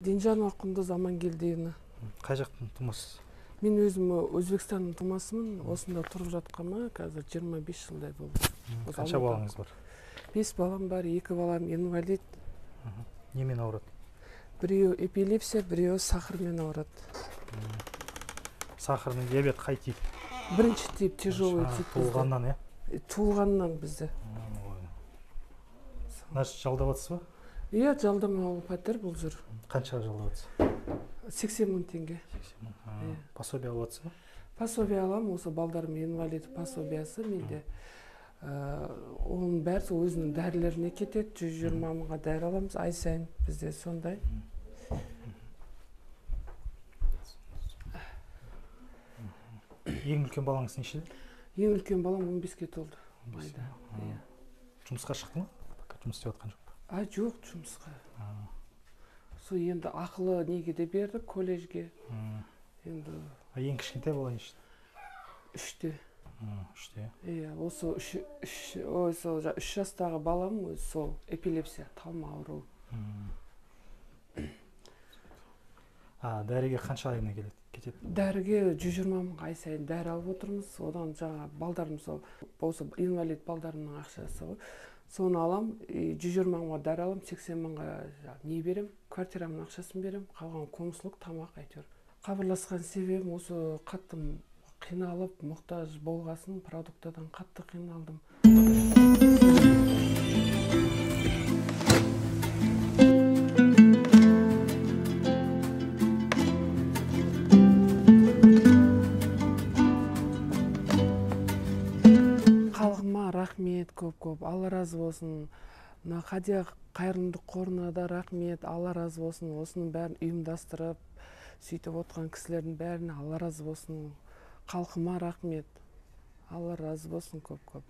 Динжан Акундуз Амангелдиевна. Кай жактын тумасысыз? Мен өзім Өзбекстандын тумасымын. Осында туруп жатканыма азыр 25 жылдай болду. Канча балаңыз бар? 5 балам бар, 2 балам инвалид. Немен ауырат? Бирөө эпилепсия, бирөө сахар менен ауырат. Сахарный диабет кай тип? Биринчи тип, тяжелый тип. Туулгандан, Туулгандан бизде. Значит, жалдап атсызбы? Жалдамалуу пәтер бул жер. Канчага жалдап атсыз? 80 000 теңге. 80 000. Пособие алып атсызбы? Пособие алам, осы балдарым инвалид пособиясы менде. Onun бәрі өзінің дәрілеріне кетет, 120 мыңға дәрі аламыз ай сайын, бізде сондай. Ең үлкен балаңыз нешеде? Ең үлкен балам 15-ке толды. Жұмысқа шықты ма? Жұмыс істеп жатқан жоқ па? Жоқ жұмысқа. Сол енді ақылы неге де берді, колледжге. Ең кішкентай бала нешеде? 3-те. 3-те. Осы 3 жастағы балам сол эпилепсия, талма ауруы. Дәріге қанша айына кетеді? Дәріге 120 мыңға ай сайын дәрі алып отырмыз. Одан жаңа балдарым сол, осы инвалид балдарымның ақшасы ғой. Соны алам, 120 мыңға дәрі алам, 80 мыңға не берем, квартирамның ақшасын берем, қалған комсулық, тамақ әйтеуір. Хабарласқан себебім осы қатты қиналып, мұқтаж болғасын, продуктадан қатты қиналдым. Қалғыма рахмет көп-көп, Алла разы болсын. Хадия қайырымдылық қорына да рахмет, Алла разы болсын. Осының бәрін ұйымдастырып, сөйтіп отқан кісілердің бәріне Алла разы болсын. Халқыма рахмет. Алла разы болсын көп-көп.